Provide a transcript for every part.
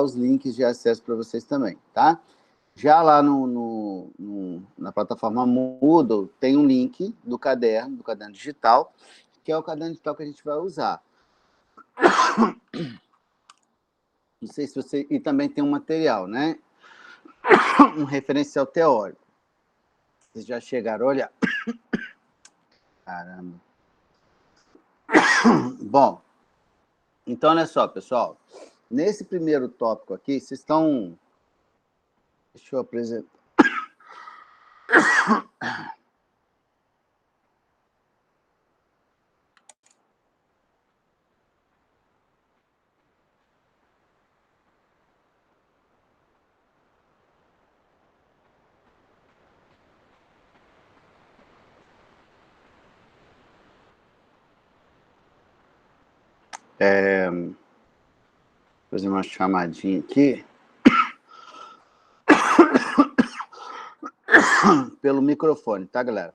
os links de acesso para vocês também, tá? Já lá na plataforma Moodle, tem um link do caderno digital, que é o caderno digital que a gente vai usar. Não sei se você... E também tem um material, né? Um referencial teórico. Vocês já chegaram a olhar? Caramba. Bom, então, olha só, pessoal. Nesse primeiro tópico aqui, vocês estão... Deixa eu apresentar. Vou fazer uma chamadinha aqui. Pelo microfone, tá, galera?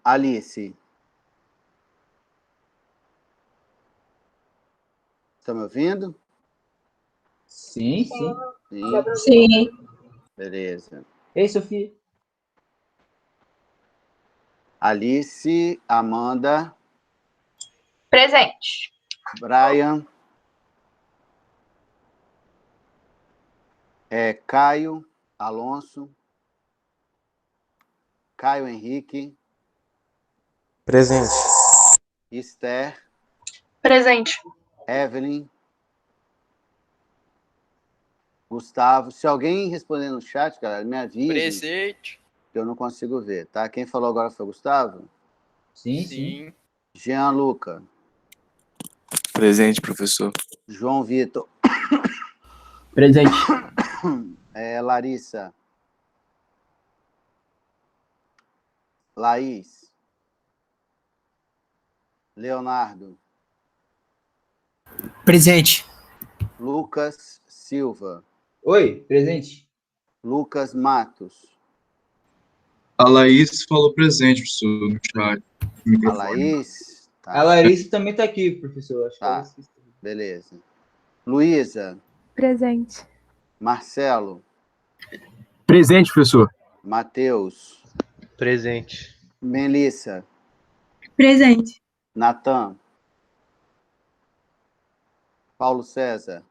Alice. Estão me ouvindo? Sim, sim. Sim. Beleza. Ei, Sofia. Alice, Amanda. Presente. Brian. Caio, Alonso. Caio Henrique. Presente. Esther. Presente. Evelyn. Gustavo. Se alguém responder no chat, galera, me avise. Presente. Que eu não consigo ver, tá? Quem falou agora foi o Gustavo? Sim, sim. Jean Luca. Presente, professor. João Vitor. Presente. Larissa. Laís. Leonardo. Presente. Lucas Silva. Oi, presente. Lucas Matos. A Laís falou presente, professor, no chat. A Laís. Tá. A Larissa também está aqui, professor. Acho tá. que Beleza. Luísa. Presente. Marcelo. Presente, professor. Matheus. Presente. Melissa. Presente. Natan. Paulo César.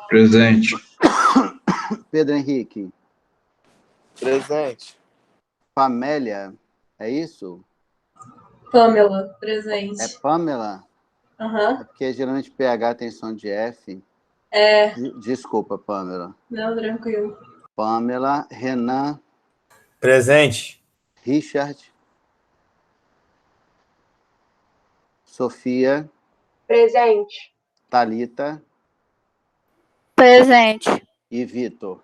Presente. Pedro Henrique. Presente. Pamélia. É isso? Pamela. Presente. É Pamela? Aham. É porque geralmente PH tem som de F. Desculpa, Pamela. Não, tranquilo. Pamela. Renan. Presente. Richard. Sofia. Presente. Thalita. Presente. E Vitor.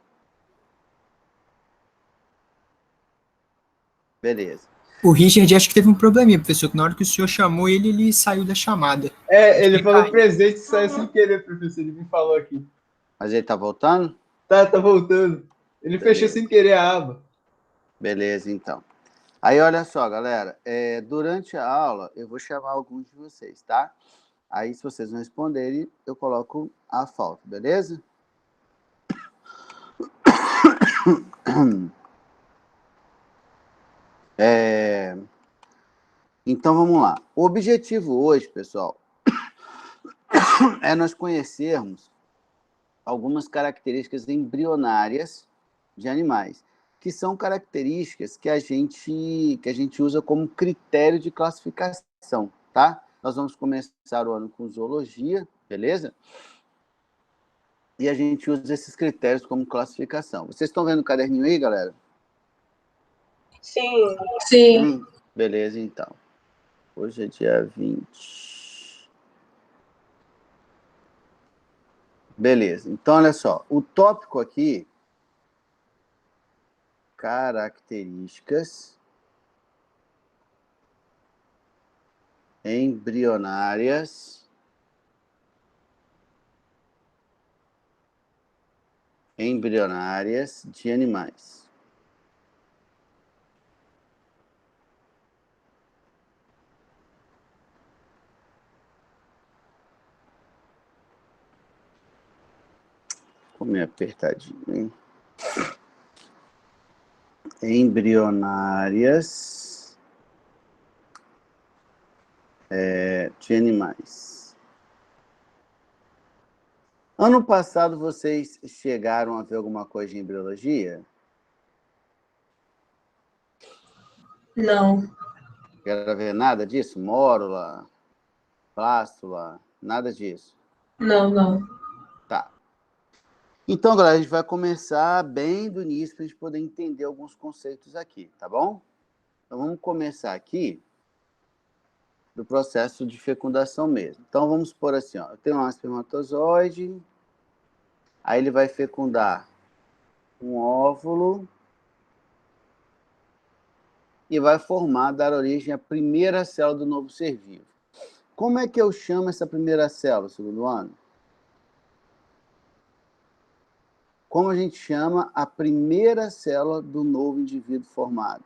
Beleza. O Richard acho que teve um probleminha, professor, que na hora que o senhor chamou ele, ele saiu da chamada. ele falou presente e saiu sem querer, professor. Ele me falou aqui. Mas ele tá voltando? Tá voltando. Ele fechou sem querer a aba. Beleza, então. Aí, olha só, galera. Durante a aula, eu vou chamar alguns de vocês, tá? Aí, se vocês não responderem, eu coloco a falta, beleza? Então, vamos lá. O objetivo hoje, pessoal, é nós conhecermos algumas características embrionárias de animais, que são características que a gente usa como critério de classificação, tá? Nós vamos começar o ano com zoologia, beleza? E a gente usa esses critérios como classificação. Vocês estão vendo o caderninho aí, galera? Sim. Sim. Beleza, então. Hoje é dia 20. Beleza. Então, olha só. O tópico aqui, características embrionárias de animais. Ficou meio apertadinho, hein? Embrionárias de animais. Ano passado, vocês chegaram a ver alguma coisa de embriologia? Não. Quero ver nada disso? Mórula, plástula, nada disso. Não, não. Tá. Então, galera, a gente vai começar bem do início para a gente poder entender alguns conceitos aqui, tá bom? Então, vamos começar aqui do processo de fecundação mesmo. Então, vamos por assim, ó. Eu tenho um espermatozoide, aí ele vai fecundar um óvulo e vai dar origem à primeira célula do novo ser vivo. Como é que eu chamo essa primeira célula, segundo ano? Como a gente chama a primeira célula do novo indivíduo formado?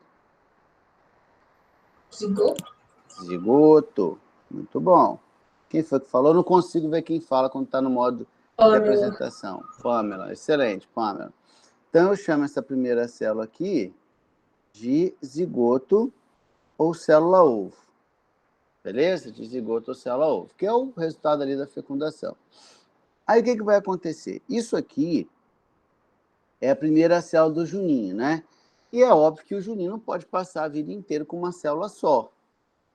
Zigoto? Zigoto. Muito bom. Quem foi que falou? Eu não consigo ver quem fala quando está no modo de Pâmela. apresentação. Pâmela. Excelente, Pâmela. Então, eu chamo essa primeira célula aqui de zigoto ou célula-ovo. Beleza? De zigoto ou célula-ovo, que é o resultado ali da fecundação. Aí, o que vai acontecer? Isso aqui é a primeira célula do Juninho, né? E é óbvio que o Juninho não pode passar a vida inteira com uma célula só.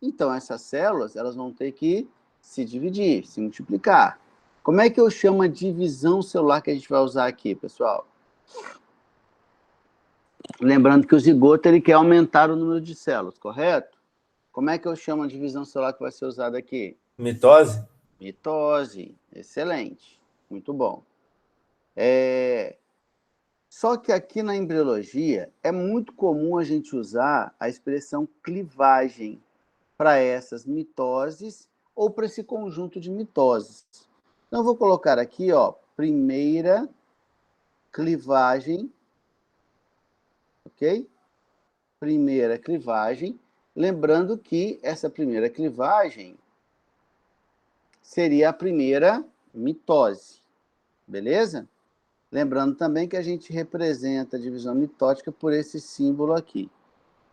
Então, essas células, elas vão ter que se dividir, se multiplicar. Como é que eu chamo a divisão celular que a gente vai usar aqui, pessoal? Lembrando que o zigoto, ele quer aumentar o número de células, correto? Como é que eu chamo a divisão celular que vai ser usada aqui? Mitose? Mitose. Excelente. Muito bom. Só que aqui na embriologia é muito comum a gente usar a expressão clivagem para essas mitoses ou para esse conjunto de mitoses. Então, eu vou colocar aqui, ó, primeira clivagem, ok? Primeira clivagem. Lembrando que essa primeira clivagem seria a primeira mitose, beleza? Lembrando também que a gente representa a divisão mitótica por esse símbolo aqui,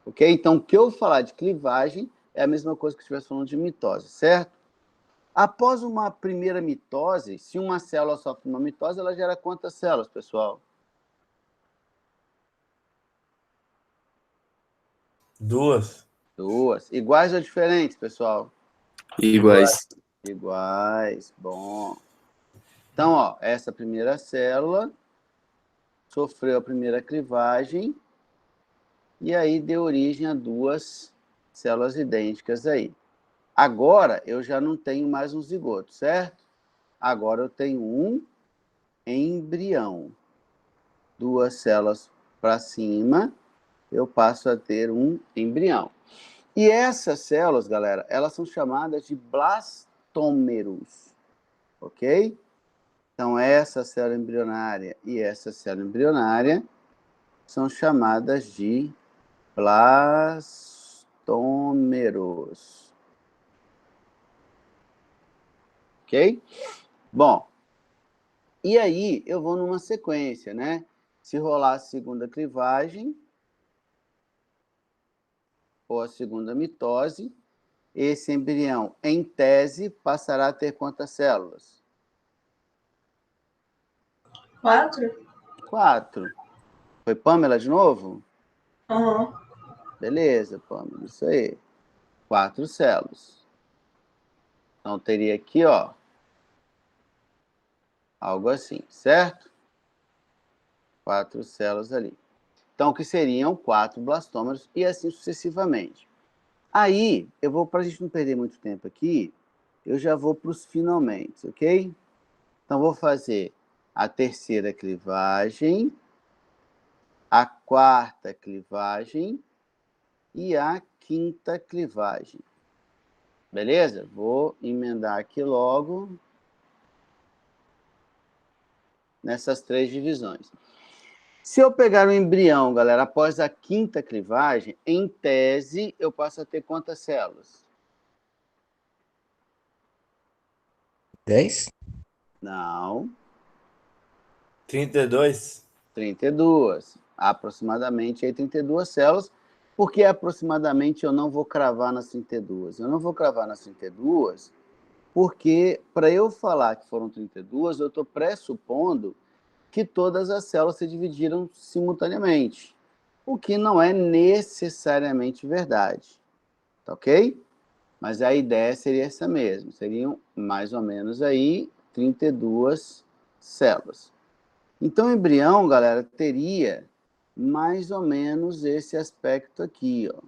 ok? Então, o que eu falar de clivagem é a mesma coisa que eu estivesse falando de mitose, certo? Após uma primeira mitose, se uma célula sofre uma mitose, ela gera quantas células, pessoal? 2. 2. Iguais ou diferentes, pessoal? Iguais. Iguais. Bom. Então, ó, essa primeira célula sofreu a primeira clivagem e aí deu origem a 2 células idênticas aí. Agora, eu já não tenho mais um zigoto, certo? Agora eu tenho um embrião. 2 células para cima, eu passo a ter um embrião. E essas células, galera, elas são chamadas de blastômeros, ok? Então, essa célula embrionária e essa célula embrionária são chamadas de blastômeros. Ok? Bom, e aí eu vou numa sequência, né? Se rolar a segunda clivagem, ou a segunda mitose, esse embrião, em tese, passará a ter quantas células? 4? 4. Foi Pâmela de novo? Aham. Beleza, Pâmela, isso aí. 4 células. Então, teria aqui, ó, algo assim, certo? 4 células ali. Então, que seriam 4 blastômeros e assim sucessivamente. Aí, eu vou, para a gente não perder muito tempo aqui, eu já vou para os finalmente, ok? Então, vou fazer a terceira clivagem, a quarta clivagem e a quinta clivagem. Beleza? Vou emendar aqui logo nessas 3 divisões. Se eu pegar o embrião, galera, após a quinta clivagem, em tese, eu passo a ter quantas células? 10? Não. 32. 32. Aproximadamente aí 32 células. Por que aproximadamente eu não vou cravar nas 32? Eu não vou cravar nas 32 porque, para eu falar que foram 32, eu estou pressupondo que todas as células se dividiram simultaneamente, o que não é necessariamente verdade, tá ok? Mas a ideia seria essa mesmo, seriam mais ou menos aí 32 células. Então, o embrião, galera, teria mais ou menos esse aspecto aqui, ó.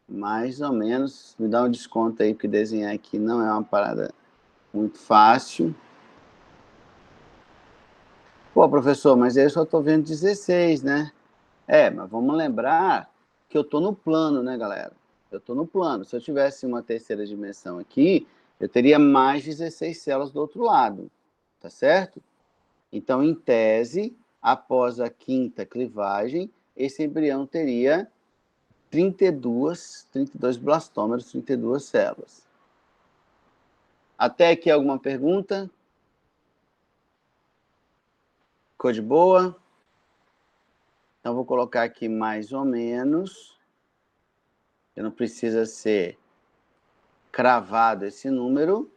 Mais ou menos, me dá um desconto aí, porque desenhar aqui não é uma parada muito fácil. Pô, professor, mas eu só estou vendo 16, né? Mas vamos lembrar que eu estou no plano, né, galera? Eu estou no plano. Se eu tivesse uma terceira dimensão aqui, eu teria mais 16 células do outro lado, tá certo? Então, em tese, após a quinta clivagem, esse embrião teria 32 blastômeros, 32 células. Até aqui alguma pergunta? Ficou de boa? Então, vou colocar aqui mais ou menos. Não precisa ser cravado esse número,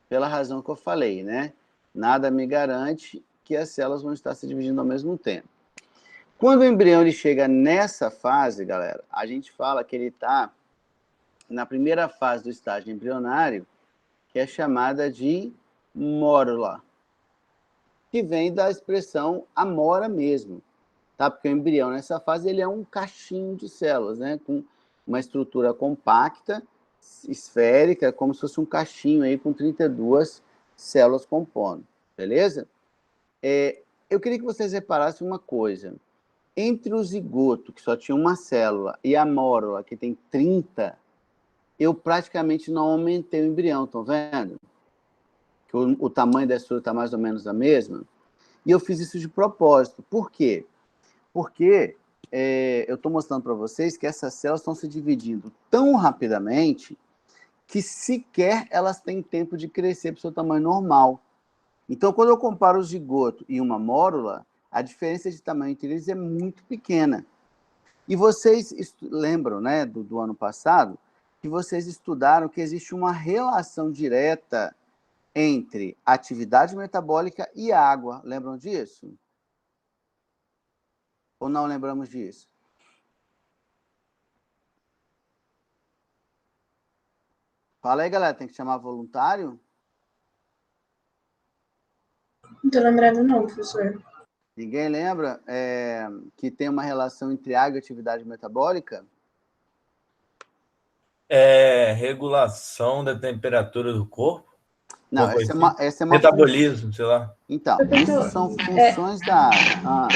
pela razão que eu falei, né? Nada me garante que as células vão estar se dividindo ao mesmo tempo. Quando o embrião ele chega nessa fase, galera, a gente fala que ele está na primeira fase do estágio embrionário, que é chamada de mórula, que vem da expressão amora mesmo, tá? Porque o embrião nessa fase ele é um cachinho de células, né? Com uma estrutura compacta, esférica, como se fosse um cachinho aí com 32 células compondo, beleza? Eu queria que vocês reparassem uma coisa. Entre o zigoto, que só tinha uma célula, e a mórula, que tem 30, eu praticamente não aumentei o embrião, estão vendo? Que o tamanho da estrutura está mais ou menos a mesma. E eu fiz isso de propósito. Por quê? Porque eu estou mostrando para vocês que essas células estão se dividindo tão rapidamente que sequer elas têm tempo de crescer para o seu tamanho normal. Então, quando eu comparo o zigoto e uma mórula, a diferença de tamanho entre eles é muito pequena. E vocês lembram, né, do ano passado, que vocês estudaram que existe uma relação direta entre atividade metabólica e água. Lembram disso? Ou não lembramos disso? Fala aí, galera, tem que chamar voluntário? Não tô lembrando não, professor. Ninguém lembra que tem uma relação entre água e atividade metabólica? Regulação da temperatura do corpo? Não, essa é uma metabolismo, sei lá. Então, isso são funções da água.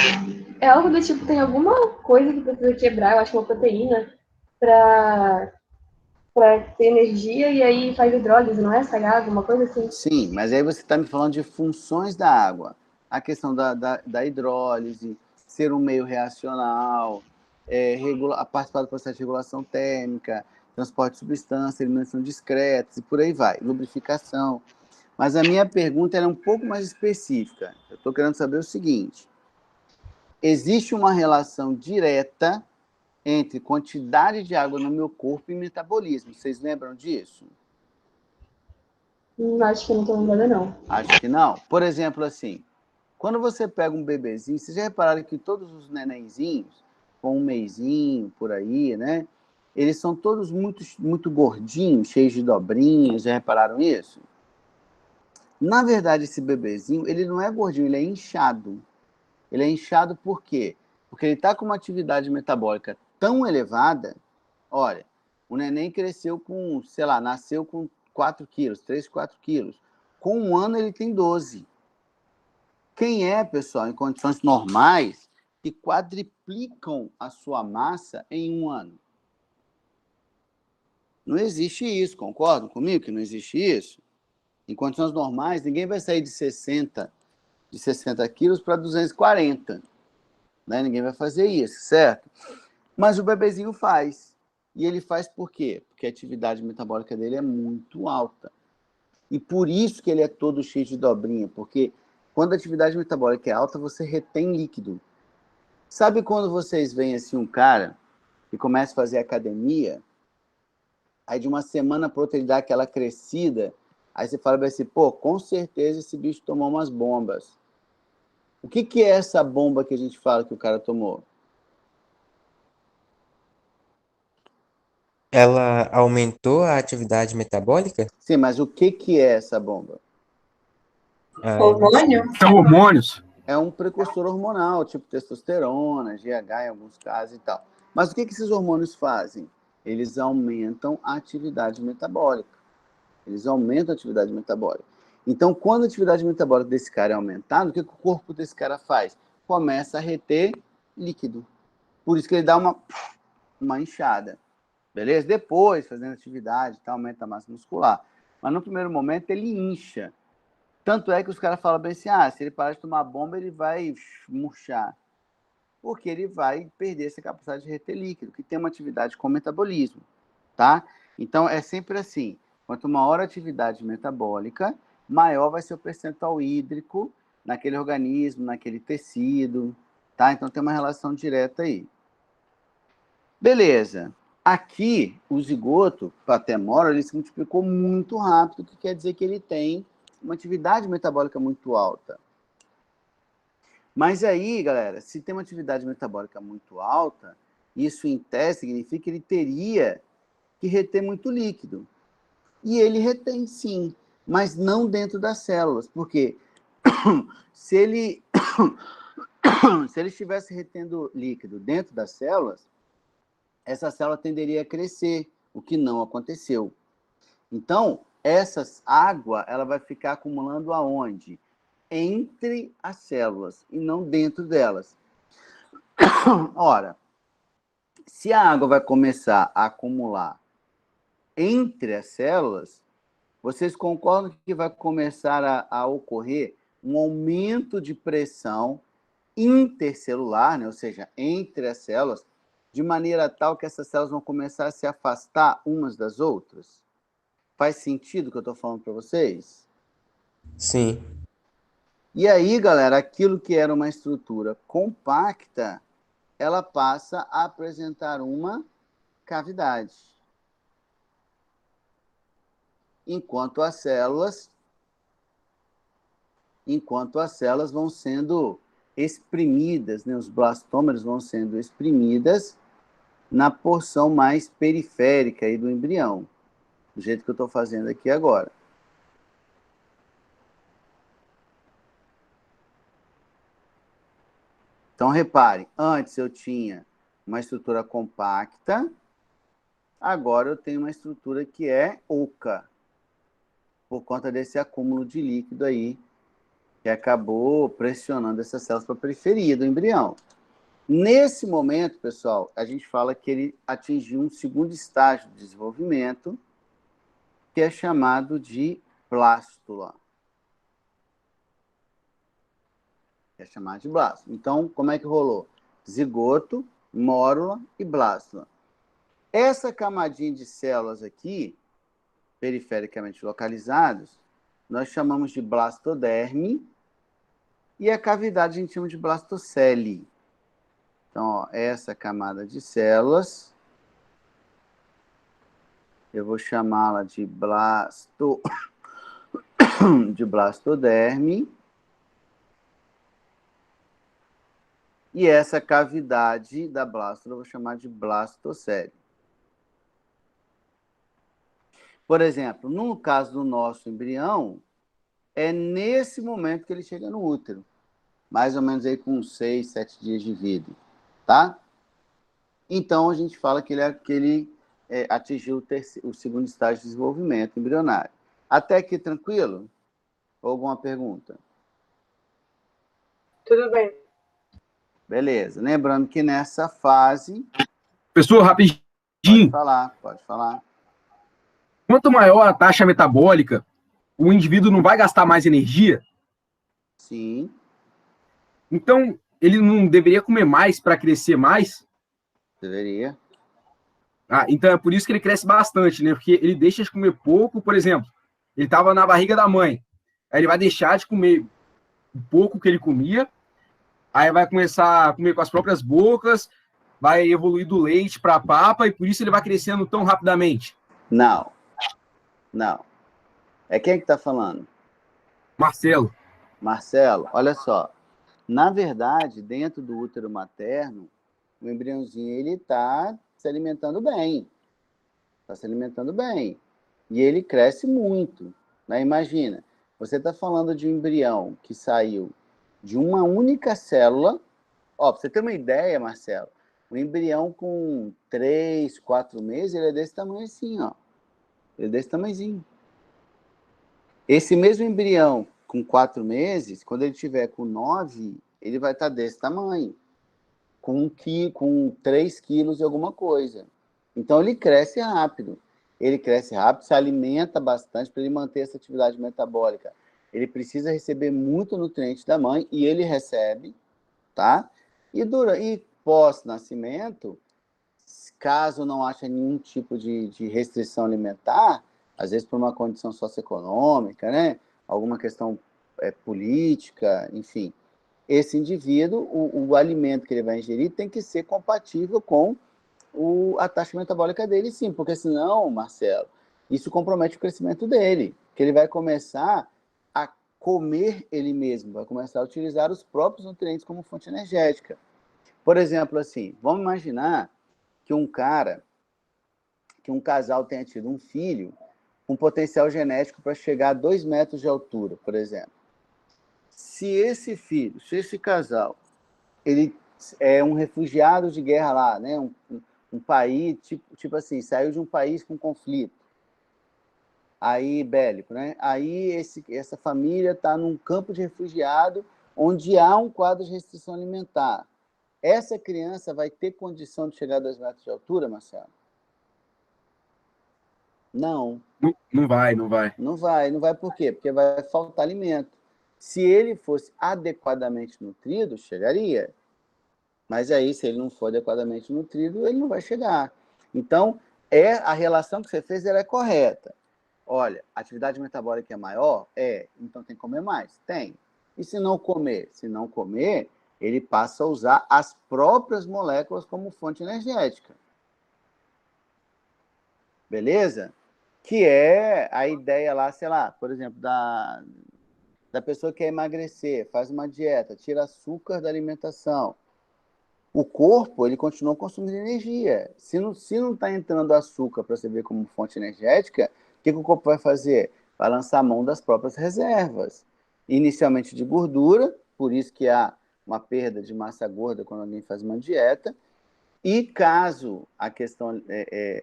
É algo do tipo, tem alguma coisa que precisa quebrar, eu acho, uma proteína, para ter energia, e aí faz hidrólise, não é? Sai água, alguma coisa assim? Sim, mas aí você está me falando de funções da água. A questão da hidrólise, ser um meio reacional, participar do processo de regulação térmica, transporte de substância, eliminação discreta, e por aí vai, lubrificação. Mas a minha pergunta era um pouco mais específica. Eu estou querendo saber o seguinte: existe uma relação direta entre quantidade de água no meu corpo e metabolismo. Vocês lembram disso? Acho que não estou lembrando, não. Acho que não. Por exemplo, assim, quando você pega um bebezinho, vocês já repararam que todos os nenenzinhos, com um mesinho por aí, né? Eles são todos muito, muito gordinhos, cheios de dobrinhas. Já repararam isso? Na verdade, esse bebezinho, ele não é gordinho, ele é inchado. Ele é inchado por quê? Porque ele está com uma atividade metabólica tão elevada. Olha, o neném cresceu com, sei lá, nasceu com 4 quilos, 3, 4 quilos. Com um ano ele tem 12. Quem é, pessoal, em condições normais, que quadriplicam a sua massa em um ano? Não existe isso, concordam comigo que não existe isso? Em condições normais, ninguém vai sair de 60 quilos para 240. Né? Ninguém vai fazer isso, certo? Mas o bebezinho faz. E ele faz por quê? Porque a atividade metabólica dele é muito alta. E por isso que ele é todo cheio de dobrinha, porque quando a atividade metabólica é alta, você retém líquido. Sabe quando vocês veem assim um cara que começa a fazer academia, aí de uma semana para outra ele dá aquela crescida, aí você fala assim, pô, com certeza esse bicho tomou umas bombas. O que é essa bomba que a gente fala que o cara tomou? Ela aumentou a atividade metabólica? Sim, mas o que é essa bomba? Hormônio? São hormônios. É um precursor hormonal, tipo testosterona, GH em alguns casos e tal. Mas o que esses hormônios fazem? Eles aumentam a atividade metabólica. Eles aumentam a atividade metabólica. Então, quando a atividade metabólica desse cara é aumentada, o que o corpo desse cara faz? Começa a reter líquido. Por isso que ele dá uma inchada. Beleza? Depois, fazendo atividade, tá, aumenta a massa muscular. Mas no primeiro momento ele incha. Tanto é que os caras falam bem assim, se ele parar de tomar bomba, ele vai murchar. Porque ele vai perder essa capacidade de reter líquido, que tem uma atividade com metabolismo, tá? Então, é sempre assim, quanto maior a atividade metabólica, maior vai ser o percentual hídrico naquele organismo, naquele tecido, tá? Então, tem uma relação direta aí. Beleza. Aqui, o zigoto, patemora, ele se multiplicou muito rápido, o que quer dizer que ele tem uma atividade metabólica muito alta. Mas aí, galera, se tem uma atividade metabólica muito alta, isso em tese significa que ele teria que reter muito líquido. E ele retém sim, mas não dentro das células, porque se ele estivesse retendo líquido dentro das células, essa célula tenderia a crescer, o que não aconteceu. Então, essa água ela vai ficar acumulando aonde? Entre as células e não dentro delas. Ora, se a água vai começar a acumular entre as células, vocês concordam que vai começar a ocorrer um aumento de pressão intercelular, né? Ou seja, entre as células, de maneira tal que essas células vão começar a se afastar umas das outras? Faz sentido o que eu estou falando para vocês? Sim. E aí, galera, aquilo que era uma estrutura compacta, ela passa a apresentar uma cavidade. Enquanto as células vão sendo exprimidas, né? Os blastômeros vão sendo exprimidas na porção mais periférica aí do embrião, do jeito que eu estou fazendo aqui agora. Então, repare, antes eu tinha uma estrutura compacta, agora eu tenho uma estrutura que é oca, por conta desse acúmulo de líquido aí, que acabou pressionando essas células para a periferia do embrião. Nesse momento, pessoal, a gente fala que ele atingiu um segundo estágio de desenvolvimento, que é chamado de blástula. É chamado de blástula. Então, como é que rolou? Zigoto, mórula e blástula. Essa camadinha de células aqui, perifericamente localizadas, nós chamamos de blastoderme, e a cavidade a gente chama de blastocele. Então, ó, essa camada de células, eu vou chamá-la de blastoderme. E essa cavidade da blástula eu vou chamar de blastocele. Por exemplo, no caso do nosso embrião, é nesse momento que ele chega no útero. Mais ou menos aí com 6, 7 dias de vida. Tá? Então, a gente fala que ele atingiu o segundo estágio de desenvolvimento embrionário. Até aqui, tranquilo? Ou alguma pergunta? Tudo bem. Beleza. Lembrando que nessa fase... Professor, rapidinho. Pode falar. Quanto maior a taxa metabólica, o indivíduo não vai gastar mais energia? Sim. Então, ele não deveria comer mais para crescer mais? Deveria. Então é por isso que ele cresce bastante, né? Porque ele deixa de comer pouco, por exemplo. Ele estava na barriga da mãe. Aí ele vai deixar de comer o pouco que ele comia, aí vai começar a comer com as próprias bocas, vai evoluir do leite para a papa, e por isso ele vai crescendo tão rapidamente. Não. É quem que tá falando? Marcelo. Marcelo, olha só. Na verdade, dentro do útero materno, o embriãozinho, ele está se alimentando bem. Está se alimentando bem. E ele cresce muito. Né? Imagina, você está falando de um embrião que saiu de uma única célula. Ó, para você ter uma ideia, Marcelo, o embrião com 3, 4 meses, ele é desse tamanho assim, ó. Ele é desse tamanhozinho. Esse mesmo embrião com 4 meses, quando ele tiver com 9, ele vai estar desse tamanho. Com 3 quilos e alguma coisa. Então, ele cresce rápido. Ele cresce rápido, se alimenta bastante para ele manter essa atividade metabólica. Ele precisa receber muito nutriente da mãe e ele recebe, tá? E pós-nascimento, caso não haja nenhum tipo de restrição alimentar, às vezes por uma condição socioeconômica, né? Alguma questão política, enfim, esse indivíduo, o alimento que ele vai ingerir tem que ser compatível com a taxa metabólica dele, sim, porque senão, Marcelo, isso compromete o crescimento dele, que ele vai começar a comer ele mesmo, vai começar a utilizar os próprios nutrientes como fonte energética. Por exemplo, assim, vamos imaginar que um casal tenha tido um filho com potencial genético para chegar a 2 metros de altura, por exemplo. Se esse casal, ele é um refugiado de guerra lá, né? Um país, tipo assim, saiu de um país com conflito, aí bélico, né? Aí essa família está num campo de refugiado onde há um quadro de restrição alimentar. Essa criança vai ter condição de chegar a 2 metros de altura, Marcelo? Não. Não vai. Não vai por quê? Porque vai faltar alimento. Se ele fosse adequadamente nutrido, chegaria. Mas aí, se ele não for adequadamente nutrido, ele não vai chegar. Então, a relação que você fez ela é correta. Olha, a atividade metabólica é maior? Então tem que comer mais? Tem. E se não comer? Se não comer, ele passa a usar as próprias moléculas como fonte energética. Beleza? Que é a ideia lá, sei lá, por exemplo, da pessoa que quer emagrecer, faz uma dieta, tira açúcar da alimentação. O corpo, ele continua consumindo energia. Se não está entrando açúcar para você ver como fonte energética, o que o corpo vai fazer? Vai lançar a mão das próprias reservas. Inicialmente de gordura, por isso que há uma perda de massa gorda quando alguém faz uma dieta. E caso a questão,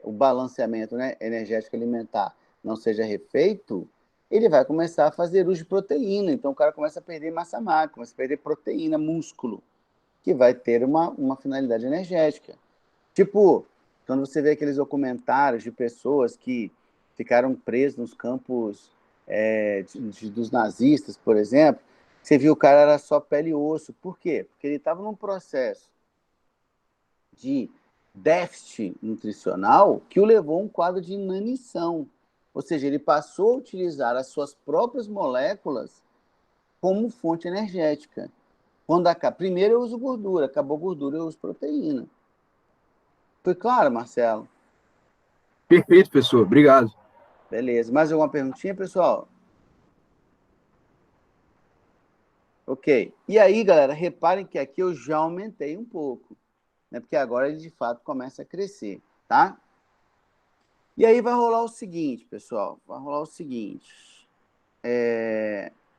o balanceamento, né, energético alimentar não seja refeito, ele vai começar a fazer uso de proteína. Então o cara começa a perder massa magra, começa a perder proteína, músculo, que vai ter uma finalidade energética. Tipo, quando você vê aqueles documentários de pessoas que ficaram presas nos campos dos nazistas, por exemplo, você viu o cara era só pele e osso. Por quê? Porque ele estava num processo de déficit nutricional que o levou a um quadro de inanição. Ou seja, ele passou a utilizar as suas próprias moléculas como fonte energética. Primeiro eu uso gordura, acabou gordura, eu uso proteína. Foi claro, Marcelo? Perfeito, professor. Obrigado. Beleza. Mais alguma perguntinha, pessoal? Ok. E aí, galera, reparem que aqui eu já aumentei um pouco, né? Porque agora ele, de fato, começa a crescer, tá? E aí vai rolar o seguinte, pessoal. Vai rolar o seguinte.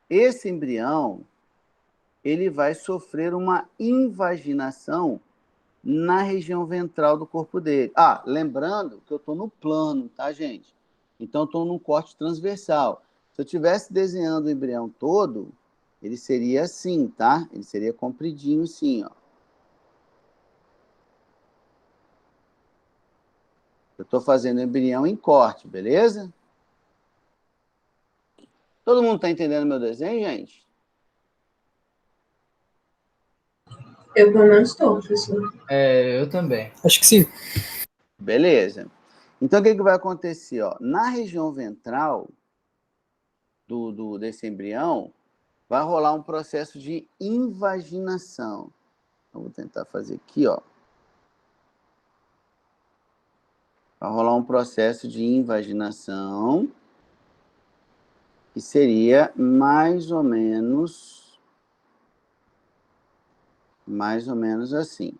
Esse embrião, ele vai sofrer uma invaginação na região ventral do corpo dele. Lembrando que eu estou no plano, tá, gente? Então, eu estou num corte transversal. Se eu estivesse desenhando o embrião todo, ele seria assim, tá? Ele seria compridinho assim, ó. Eu estou fazendo o embrião em corte, beleza? Todo mundo está entendendo meu desenho, gente? Eu pelo menos estou, professor. Eu também. Acho que sim. Beleza. Então, o que vai acontecer? Ó? Na região ventral, desse embrião, vai rolar um processo de invaginação. Eu vou tentar fazer aqui, ó. Vai rolar um processo de invaginação, que seria mais ou menos assim.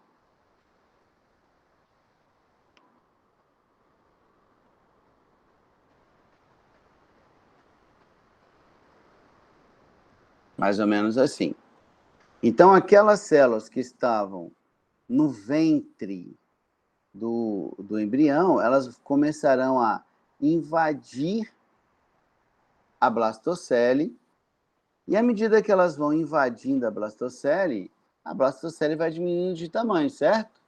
Mais ou menos assim. Então, aquelas células que estavam no ventre do embrião, elas começarão a invadir a blastocele, e à medida que elas vão invadindo a blastocele vai diminuindo de tamanho, certo?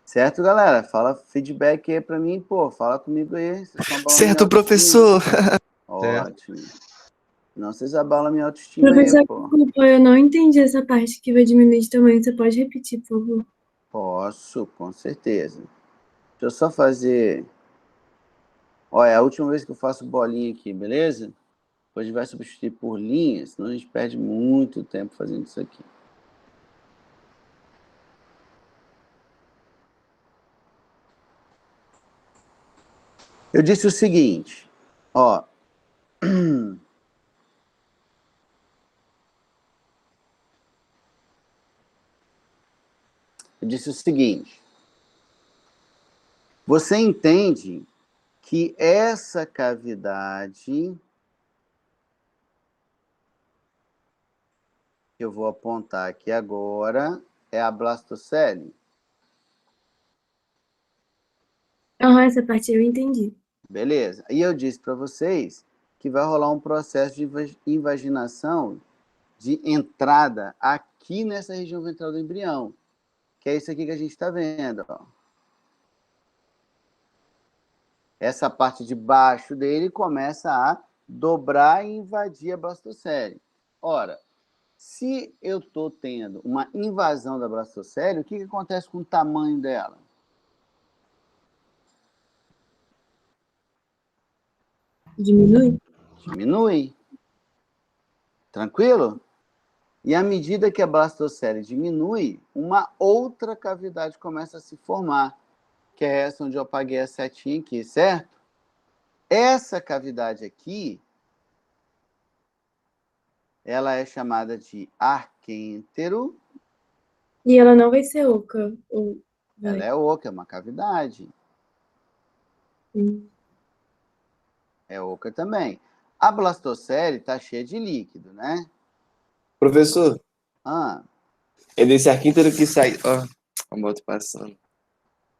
Certo, galera? Fala feedback aí pra mim, pô. Fala comigo aí. Vocês estão abalando minha Certo, professor. autoestima. Ótimo. Não, vocês abalam minha autoestima Professor, aí, pô. desculpa, eu não entendi essa parte que vai diminuir de tamanho. Você pode repetir, por favor? Posso, com certeza. Deixa eu só fazer... Olha, é a última vez que eu faço bolinha aqui, beleza? Depois a gente vai substituir por linhas, senão a gente perde muito tempo fazendo isso aqui. Eu disse o seguinte, ó. Eu disse o seguinte. Você entende que essa cavidade que eu vou apontar aqui agora é a blastocele? Essa parte eu entendi. Beleza. E eu disse para vocês que vai rolar um processo de invaginação de entrada aqui nessa região ventral do embrião, que é isso aqui que a gente está vendo, ó. Essa parte de baixo dele começa a dobrar e invadir a blastocele. Ora, se eu estou tendo uma invasão da blastocele, o que acontece com o tamanho dela? Diminui? Diminui. Tranquilo? E à medida que a blastocele diminui, uma outra cavidade começa a se formar, que é essa onde eu apaguei a setinha aqui, certo? Essa cavidade aqui, ela é chamada de arquêntero. E ela não vai ser oca? Ou vai? Ela é oca, é uma cavidade. É oca também. A blastocele está cheia de líquido, né? Professor, Ah, é desse arquímetro que sai. Ó, a moto passando.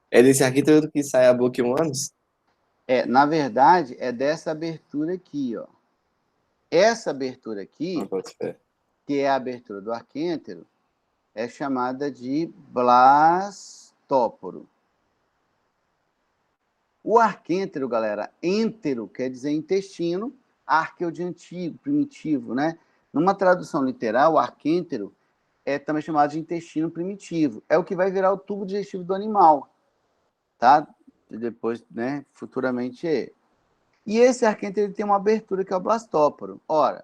É desse arquímetro que sai a boca em ânus? na verdade, é dessa abertura aqui, ó. Essa abertura aqui, Não boto fé. que é a abertura do arquêntero, é chamada de blastóporo. O arquêntero, galera, êntero quer dizer intestino, arqueo de antigo, primitivo, né? Numa tradução literal, o arquêntero é também chamado de intestino primitivo. É o que vai virar o tubo digestivo do animal, tá? E depois, né, futuramente é. E esse arquêntero ele tem uma abertura que é o blastóporo. Ora,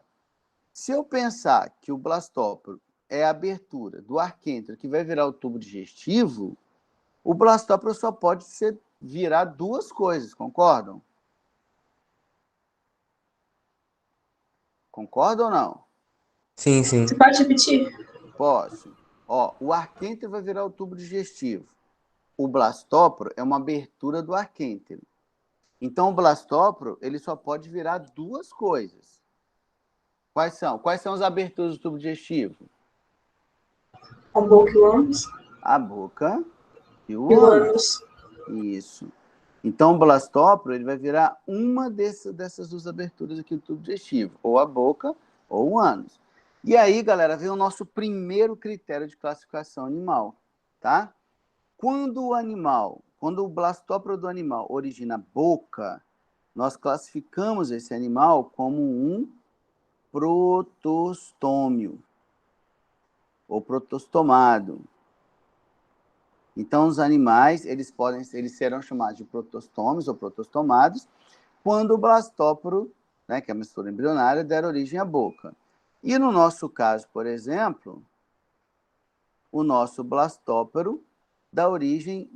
se eu pensar que o blastóporo é a abertura do arquêntero que vai virar o tubo digestivo, o blastóporo só pode virar duas coisas, concordam? Concordam ou não? Sim, sim. Você pode repetir? Posso. Ó, o arquêntero vai virar o tubo digestivo. O blastóporo é uma abertura do arquêntero. Então, o blastóporo ele só pode virar duas coisas. Quais são? Quais são as aberturas do tubo digestivo? A boca e o ânus? A boca e o E o ânus. ânus. Isso. Então, o blastóporo ele vai virar uma dessas duas aberturas aqui do tubo digestivo, ou a boca ou o ânus. E aí, galera, vem o nosso primeiro critério de classificação animal, tá? Quando o blastóporo do animal origina boca, nós classificamos esse animal como um protostômio, ou protostomado. Então, os animais, eles serão chamados de protostômios ou protostomados quando o blastóporo, né, que é a mistura embrionária, der origem à boca. E no nosso caso, por exemplo, o nosso blastóporo dá origem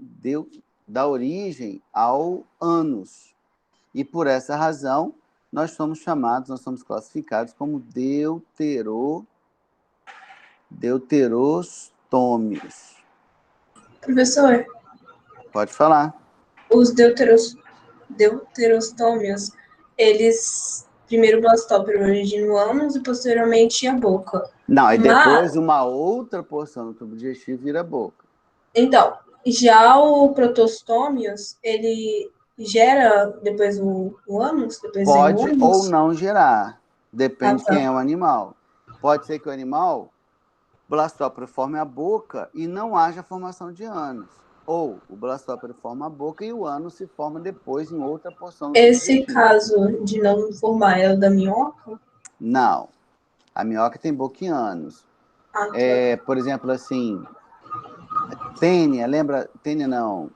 ao ânus. E por essa razão, nós somos classificados como deuterostômios. Professor, Pode falar. os deuterostômios, eles primeiro o blastópero origina o ânus e posteriormente a boca. Não, e Mas- depois uma outra porção do tubo digestivo vira a boca. Então, já o protostômios, ele gera depois o ânus? Depois vem o Pode ânus? ou não gerar. Depende Ah, tá. quem é o animal. Pode ser que o animal, blastópero forme a boca e não haja formação de ânus. Ou o blastópero forma a boca e o ânus se forma depois em outra porção do tubo Esse digestivo. caso de não formar é o da minhoca? Não. A minhoca tem boca e ânus. Ah, tá. Por exemplo, assim, tênia, lembra? Tênia não.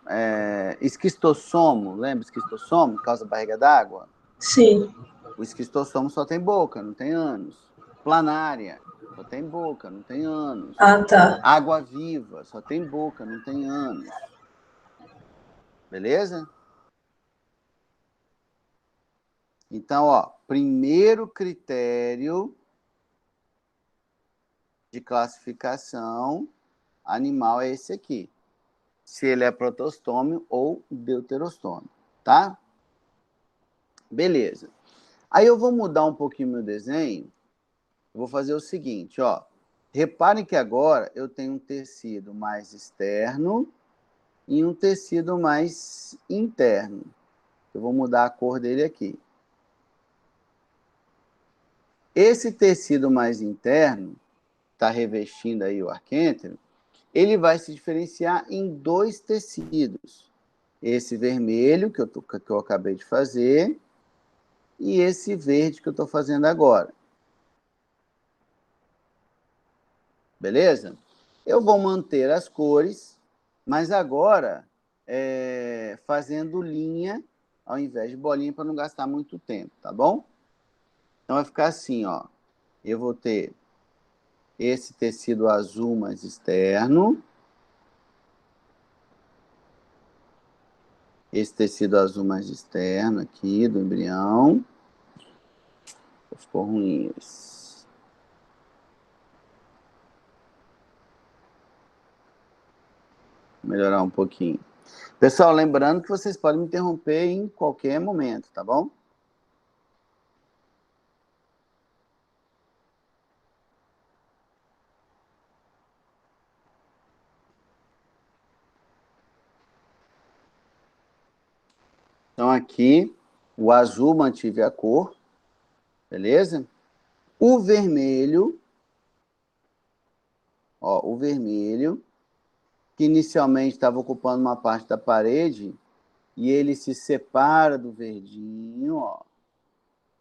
Esquistossomo, lembra esquistossomo, que causa barriga d'água? Sim. O esquistossomo só tem boca, não tem ânus. Planária, só tem boca, não tem ânus. Ah, tá. Água viva, só tem boca, não tem ânus. Beleza? Então, ó, primeiro critério de classificação animal é esse aqui. Se ele é protostômio ou deuterostômio, tá? Beleza. Aí eu vou mudar um pouquinho meu desenho. Eu vou fazer o seguinte, ó. Reparem que agora eu tenho um tecido mais externo e um tecido mais interno. Eu vou mudar a cor dele aqui. Esse tecido mais interno, está revestindo aí o arquêntero, ele vai se diferenciar em dois tecidos. Esse vermelho, que eu acabei de fazer, e esse verde que eu estou fazendo agora. Beleza? Eu vou manter as cores, mas agora fazendo linha ao invés de bolinha para não gastar muito tempo, tá bom? Então vai ficar assim, ó. Eu vou ter esse tecido azul mais externo. Esse tecido azul mais externo aqui do embrião. Ficou ruim isso. Vou melhorar um pouquinho. Pessoal, lembrando que vocês podem me interromper em qualquer momento, tá bom? Então, aqui, o azul mantive a cor, beleza? O vermelho, ó, o vermelho, que inicialmente estava ocupando uma parte da parede, e ele se separa do verdinho, ó.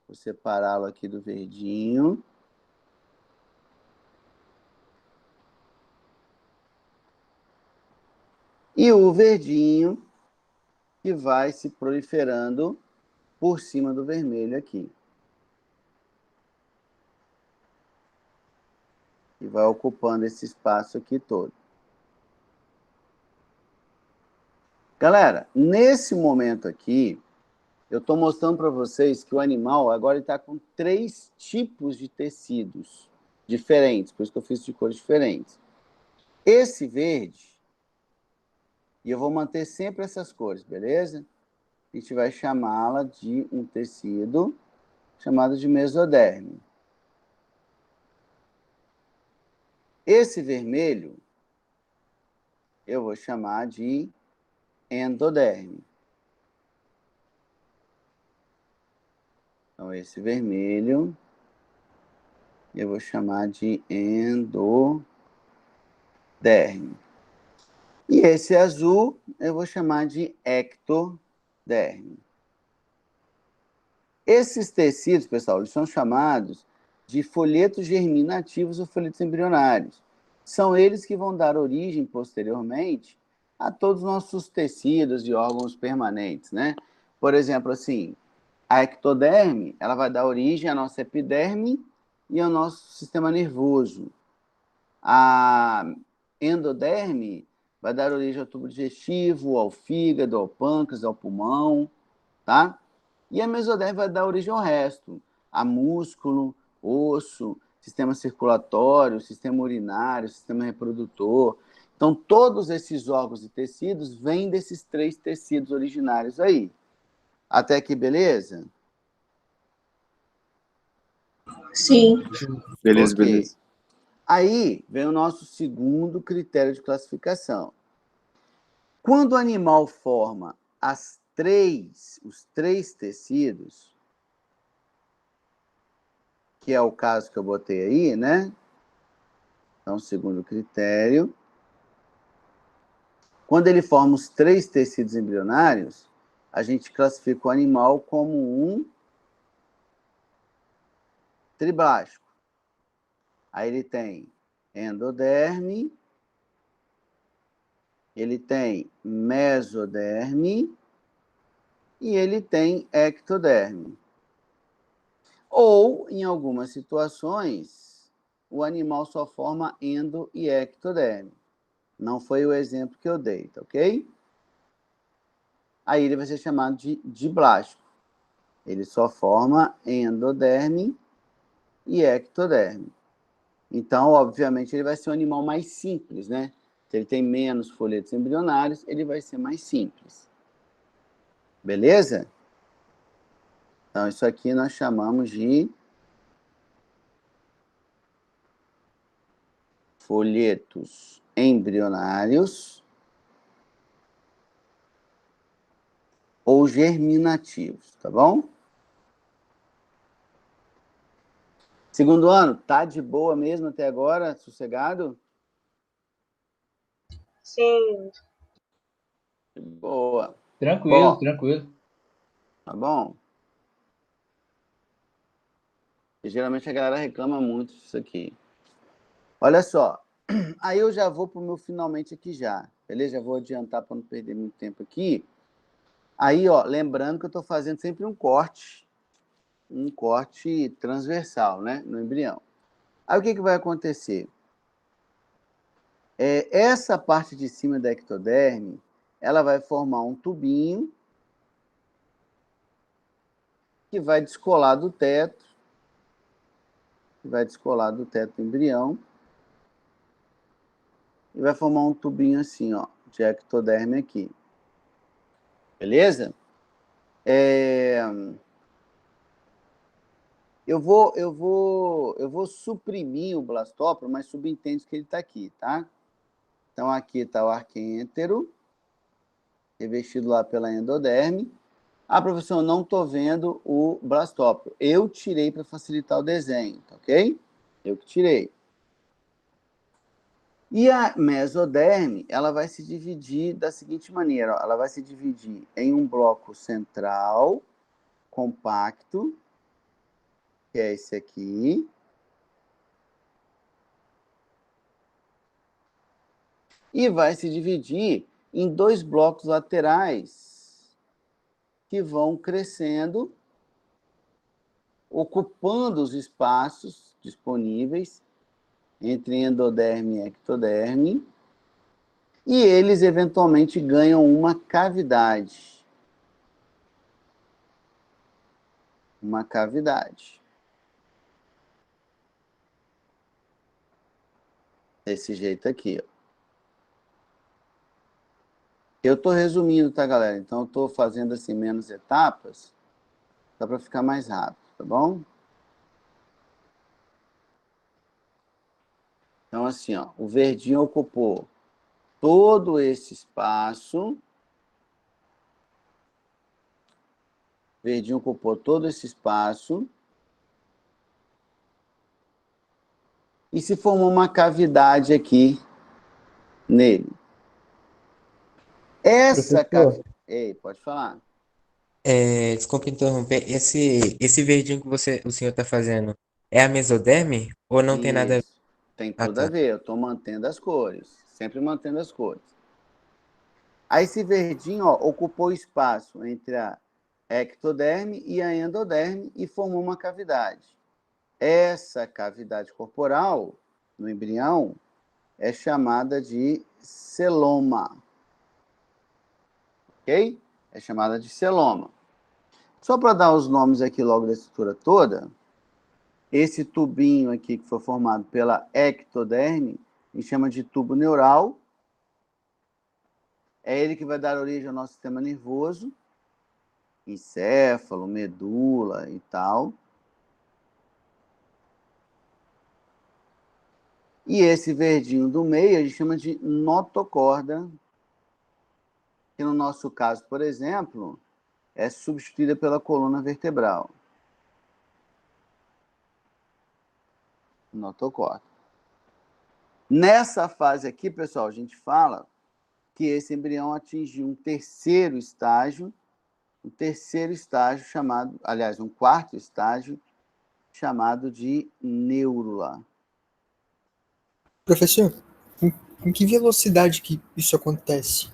Vou separá-lo aqui do verdinho. E o verdinho, que vai se proliferando por cima do vermelho aqui. E vai ocupando esse espaço aqui todo. Galera, nesse momento aqui, eu estou mostrando para vocês que o animal agora está com 3 tipos de tecidos diferentes, por isso que eu fiz de cores diferentes. Esse verde, e eu vou manter sempre essas cores, beleza? A gente vai chamá-la de um tecido chamado de mesoderme. Esse vermelho, eu vou chamar de endoderme. Então, esse vermelho, eu vou chamar de endoderme. E esse azul, eu vou chamar de ectoderme. Esses tecidos, pessoal, eles são chamados de folhetos germinativos ou folhetos embrionários. São eles que vão dar origem, posteriormente, a todos os nossos tecidos e órgãos permanentes, né? Por exemplo, assim, a ectoderme, ela vai dar origem à nossa epiderme e ao nosso sistema nervoso. A endoderme vai dar origem ao tubo digestivo, ao fígado, ao pâncreas, ao pulmão, tá? E a mesoderme vai dar origem ao resto, a músculo, osso, sistema circulatório, sistema urinário, sistema reprodutor. Então, todos esses órgãos e tecidos vêm desses 3 tecidos originários aí. Até aqui, beleza? Sim. Beleza, Ok. beleza. Aí vem o nosso segundo critério de classificação. Quando o animal forma os 3 tecidos, que é o caso que eu botei aí, né? Então, segundo critério. Quando ele forma os 3 tecidos embrionários, a gente classifica o animal como um triblástico. Aí ele tem endoderme, ele tem mesoderme e ele tem ectoderme. Ou, em algumas situações, o animal só forma endo e ectoderme. Não foi o exemplo que eu dei, tá ok? Aí ele vai ser chamado de diblástico. Ele só forma endoderme e ectoderme. Então, obviamente, ele vai ser um animal mais simples, né? Se ele tem menos folhetos embrionários, ele vai ser mais simples. Beleza? Então, isso aqui nós chamamos de folhetos embrionários ou germinativos, tá bom? Segundo ano, tá de boa mesmo até agora? Sossegado? Sim. De boa. Tranquilo, Bom, tranquilo. tá bom? E geralmente a galera reclama muito disso aqui. Olha só, aí eu já vou para o meu finalmente aqui já, beleza? Já vou adiantar para não perder muito tempo aqui. Aí, ó, lembrando que eu estou fazendo sempre um corte transversal, né, no embrião. Aí o que vai acontecer? Essa parte de cima da ectoderme, ela vai formar um tubinho que vai descolar do teto, do embrião, e vai formar um tubinho assim, ó, de ectoderme aqui. Beleza? Eu vou suprimir o blastóporo, mas subentende que ele está aqui, tá? Então, aqui está o arquêntero, revestido lá pela endoderme. Ah, professor, eu não estou vendo o blastóporo. Eu tirei para facilitar o desenho, tá ok? Eu que tirei. E a mesoderme, ela vai se dividir da seguinte maneira, ó, ela vai se dividir em um bloco central, compacto, que é esse aqui. E vai se dividir em 2 blocos laterais que vão crescendo, ocupando os espaços disponíveis entre endoderme e ectoderme, e eles eventualmente ganham uma cavidade. Uma cavidade. Desse jeito aqui, ó. Eu estou resumindo, tá, galera? Então, eu estou fazendo assim menos etapas, só para ficar mais rápido, tá bom? Então, assim, ó, o verdinho ocupou todo esse espaço. Verdinho ocupou todo esse espaço. E se formou uma cavidade aqui nele. Essa cavidade... Ei, pode falar. Desculpa interromper. Esse verdinho que o senhor está fazendo é a mesoderme ou não tem nada a ver? Isso. Tem Ah, tudo a tá. ver. Eu estou mantendo as cores. Sempre mantendo as cores. Aí esse verdinho, ó, ocupou o espaço entre a ectoderme e a endoderme e formou uma cavidade. Essa cavidade corporal, no embrião, é chamada de celoma. Ok? É chamada de celoma. Só para dar os nomes aqui logo da estrutura toda, esse tubinho aqui que foi formado pela ectoderme, a gente chama de tubo neural. É ele que vai dar origem ao nosso sistema nervoso, encéfalo, medula e tal. E esse verdinho do meio a gente chama de notocorda, que no nosso caso, por exemplo, é substituída pela coluna vertebral. Notocorda. Nessa fase aqui, pessoal, a gente fala que esse embrião atingiu um terceiro estágio chamado, aliás, um quarto estágio chamado de neurula. Professor, com que velocidade que isso acontece?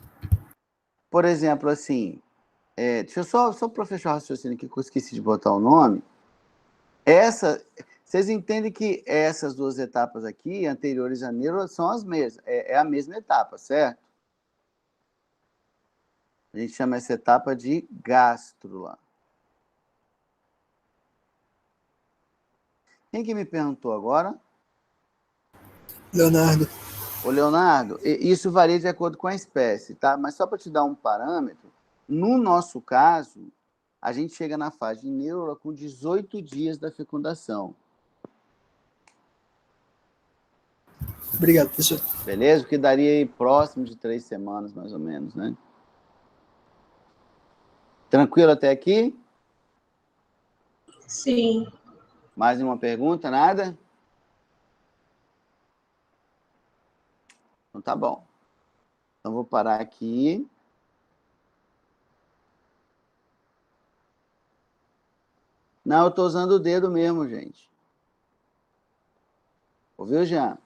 Por exemplo, assim, deixa eu só para fechar o raciocínio aqui, que eu esqueci de botar o nome. Vocês entendem que essas duas etapas aqui, anteriores à neurula, são as mesmas. É a mesma etapa, certo? A gente chama essa etapa de gástrula. Quem que me perguntou agora? Leonardo. Ô, Leonardo, isso varia de acordo com a espécie, tá? Mas só para te dar um parâmetro, no nosso caso, a gente chega na fase de neurula com 18 dias da fecundação. Obrigado, professor. Beleza? O que daria aí próximo de 3 semanas, mais ou menos, né? Tranquilo até aqui? Sim. Mais uma pergunta? Nada? Então tá bom. Então vou parar aqui. Não, eu estou usando o dedo mesmo, gente. Ouviu, Jean?